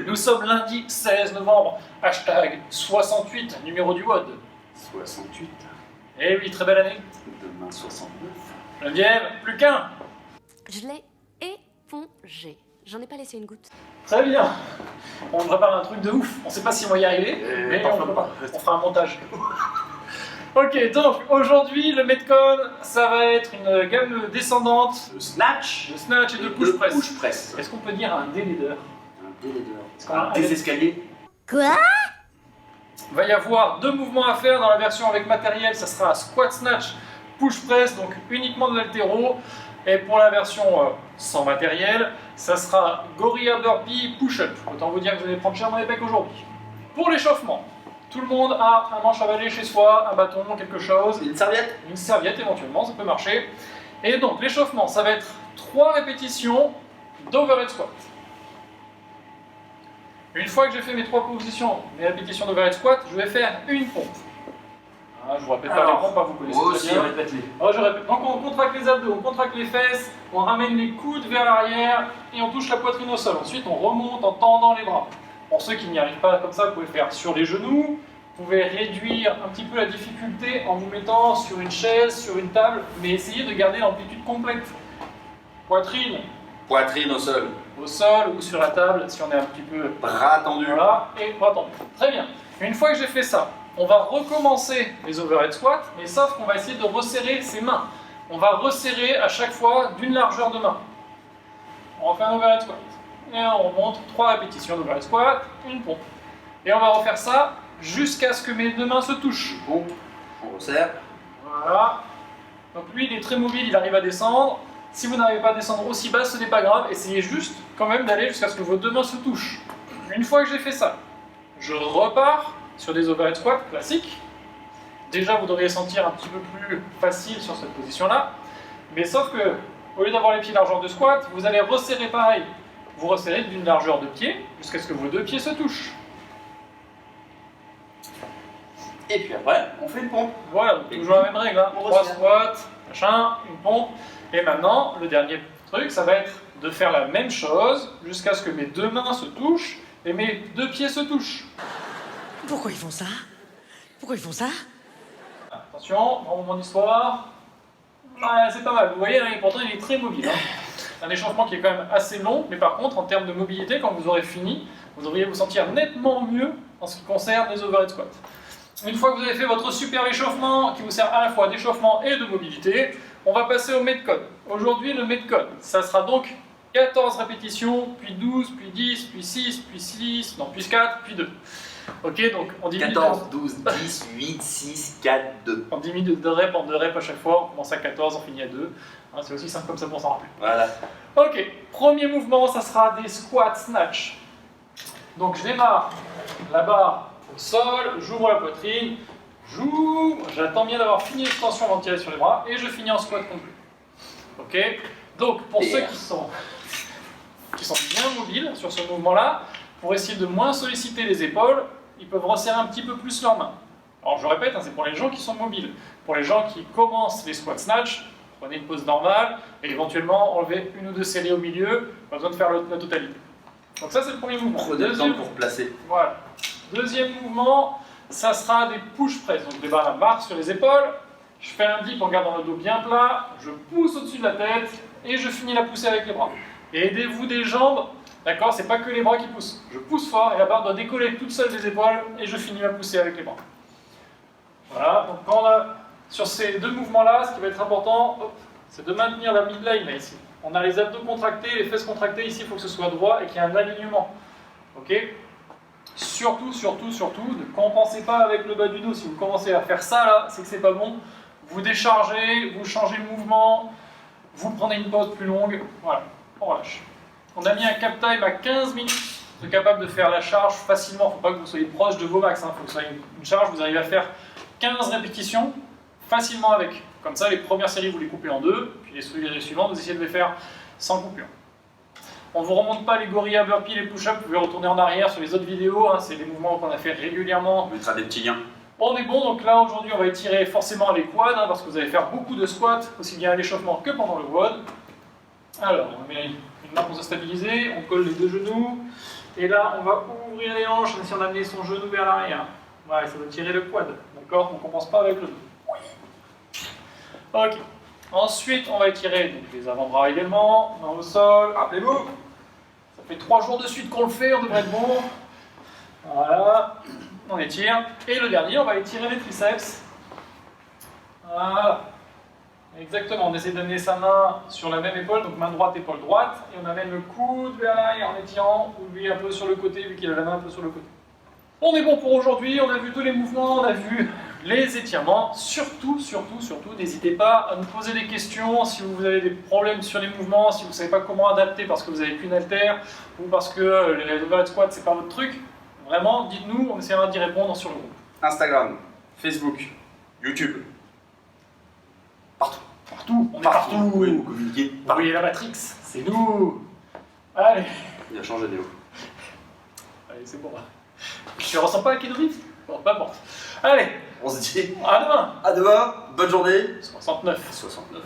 Nous sommes lundi 16 novembre, hashtag 68, numéro du WOD. 68. Eh oui, très belle année. Demain 69. Geneviève, plus qu'un. Je l'ai épongé. J'en ai pas laissé une goutte. Très bien. On prépare un truc de ouf. On sait pas si on va y arriver, mais on fera un montage. Ok, donc aujourd'hui, le Metcon, ça va être une gamme descendante Le snatch. de snatch et de push press. Un Est-ce qu'on peut dire un délaideur? délaideur. Des escaliers. Quoi? Il va y avoir deux mouvements à faire dans la version avec matériel, ça sera squat snatch, push press, donc uniquement de l'haltéro. Et pour la version sans matériel, ça sera gorilla burpee push up. Autant vous dire que vous allez prendre cher dans les becs aujourd'hui. Pour l'échauffement, tout le monde a un manche à balai chez soi, un bâton, quelque chose. Une serviette. Une serviette éventuellement, ça peut marcher. Et donc l'échauffement, ça va être 3 répétitions d'overhead squat. Une fois que j'ai fait mes 3 positions, mes répétitions d'overhead squat, je vais faire une pompe. Ah, je vous répète pas les pompes, vous connaissez Moi très aussi, bien. répète-les. Alors je répète. Donc on contracte les abdos, on contracte les fesses, on ramène les coudes vers l'arrière et on touche la poitrine au sol. Ensuite on remonte en tendant les bras. Pour ceux qui n'y arrivent pas comme ça, vous pouvez faire sur les genoux. Vous pouvez réduire un petit peu la difficulté en vous mettant sur une chaise, sur une table, mais essayez de garder l'amplitude complète. Poitrine Poitrine au sol. au sol ou sur la table si on est un petit peu... Bras tendus. Voilà, et bras tendus. Très bien. Une fois que j'ai fait ça, on va recommencer les overhead squats, mais sauf qu'on va essayer de resserrer ses mains. On va resserrer à chaque fois d'une largeur de main. On refait un overhead squat. Et on remonte 3 répétitions d'overhead squat, une pompe. Et on va refaire ça jusqu'à ce que mes deux mains se touchent. Bon, on resserre. Voilà. Donc lui, il est très mobile, il arrive à descendre. Si vous n'arrivez pas à descendre aussi bas, ce n'est pas grave. Essayez juste quand même d'aller jusqu'à ce que vos deux mains se touchent. Une fois que j'ai fait ça, je repars sur des overhead squats classiques. Déjà, vous devriez sentir un petit peu plus facile sur cette position-là. Mais sauf que, au lieu d'avoir les pieds largeur de squat, vous allez resserrer pareil. Vous resserrez d'une largeur de pied jusqu'à ce que vos deux pieds se touchent. Et puis après, on fait une pompe. Voilà, donc toujours la même règle. Hein. On 3 resserre. squats, machin, une pompe. Et maintenant, le dernier truc, ça va être de faire la même chose jusqu'à ce que mes deux mains se touchent et mes deux pieds se touchent. Pourquoi ils font ça? Pourquoi ils font ça? Attention, grand moment d'histoire. Ouais, c'est pas mal, vous voyez, hein, et pourtant il est très mobile. Hein. C'est un échauffement qui est quand même assez long, mais par contre, en termes de mobilité, quand vous aurez fini, vous devriez vous sentir nettement mieux en ce qui concerne les overhead squats. Une fois que vous avez fait votre super échauffement, qui vous sert à la fois d'échauffement et de mobilité, on va passer au Metcon. Aujourd'hui, le Metcon, ça sera donc 14 répétitions, puis 12, puis 10, puis 6, puis 6, non, puis 4, puis 2. Ok, donc on diminue 14, 12, 10, 8, 6, 4, 2. on diminue de reps en 2 reps à chaque fois, on commence à 14, on finit à 2. Hein, c'est aussi simple comme ça pour s'en rappeler. Voilà. Ok, premier mouvement, ça sera des squats snatch. Donc je démarre la barre au sol, j'ouvre la poitrine, j'attends bien d'avoir fini l'extension avant de tirer sur les bras, et je finis en squat complet. Ok, donc pour ceux qui sont bien mobiles sur ce mouvement-là, pour essayer de moins solliciter les épaules, ils peuvent resserrer un petit peu plus leurs mains. Alors je répète, hein, c'est pour les gens qui sont mobiles. Pour les gens qui commencent les squats snatch, prenez une pause normale et éventuellement enlevez une ou deux séries au milieu, pas besoin de faire la totalité. Donc ça c'est le premier mouvement. Prenez le temps pour placer. Voilà. Deuxième mouvement, ça sera des push press. Donc je débarre la barre sur les épaules, je fais un dip en gardant le dos bien plat, je pousse au-dessus de la tête et je finis la poussée avec les bras. Et aidez-vous des jambes, d'accord, c'est pas que les bras qui poussent. Je pousse fort et la barre doit décoller toute seule des épaules et je finis ma poussée avec les bras. Voilà, donc quand on a sur ces deux mouvements-là, ce qui va être important, c'est de maintenir la midline là ici. On a les abdos contractés, les fesses contractées ici, il faut que ce soit droit et qu'il y ait un alignement. Ok ? Surtout, ne compensez pas avec le bas du dos. Si vous commencez à faire ça là, c'est que c'est pas bon. Vous déchargez, vous changez le mouvement, vous prenez une pause plus longue. Voilà, on relâche. On a mis un cap time à 15 minutes. Vous êtes capable de faire la charge facilement. Il ne faut pas que vous soyez proche de vos max. Il faut que ce soit une charge, vous arrivez à faire 15 répétitions facilement avec. Comme ça, les premières séries, vous les coupez en deux, puis les suivantes, vous essayez de les faire sans coupure. On ne vous remonte pas les gorilla burpees, les push-ups, vous pouvez retourner en arrière sur les autres vidéos, hein, c'est des mouvements qu'on a fait régulièrement. On mettra des petits liens. On est bon, donc là aujourd'hui on va étirer forcément les quads, hein, parce que vous allez faire beaucoup de squats, aussi bien à l'échauffement que pendant le WOD. Alors, on met une main pour se stabiliser, on colle les deux genoux, Et là, on va ouvrir les hanches en essayant d'amener son genou vers l'arrière. Ouais, ça doit tirer le quad. D'accord? On ne compense pas avec le dos. Ok. Ensuite, on va étirer donc, les avant-bras également, main au sol. Rappelez-vous, ça fait 3 jours de suite qu'on le fait, on devrait être bon. Voilà. On étire. Et le dernier, on va étirer les triceps. Voilà. Exactement, on essaie d'amener sa main sur la même épaule, donc main droite, épaule droite, et on amène le coude vers l'arrière en étirant, ou lui un peu sur le côté, vu qu'il a la main un peu sur le côté. On est bon pour aujourd'hui, on a vu tous les mouvements, on a vu les étirements. Surtout, n'hésitez pas à nous poser des questions si vous avez des problèmes sur les mouvements, si vous ne savez pas comment adapter parce que vous n'avez qu'une haltère, ou parce que les overhead squats, c'est pas votre truc. Vraiment, dites-nous, on essaiera d'y répondre sur le groupe. Instagram, Facebook, YouTube. Partout. Partout, on est partout. Vous pouvez nous communiquer. Vous voyez la Matrix, c'est nous. Allez. Il a changé Néo. Allez, c'est bon. Je ne ressens pas à Keanu Reeves. Bon, peu importe. Allez, On se dit à demain. à demain, bonne journée. 69. 69.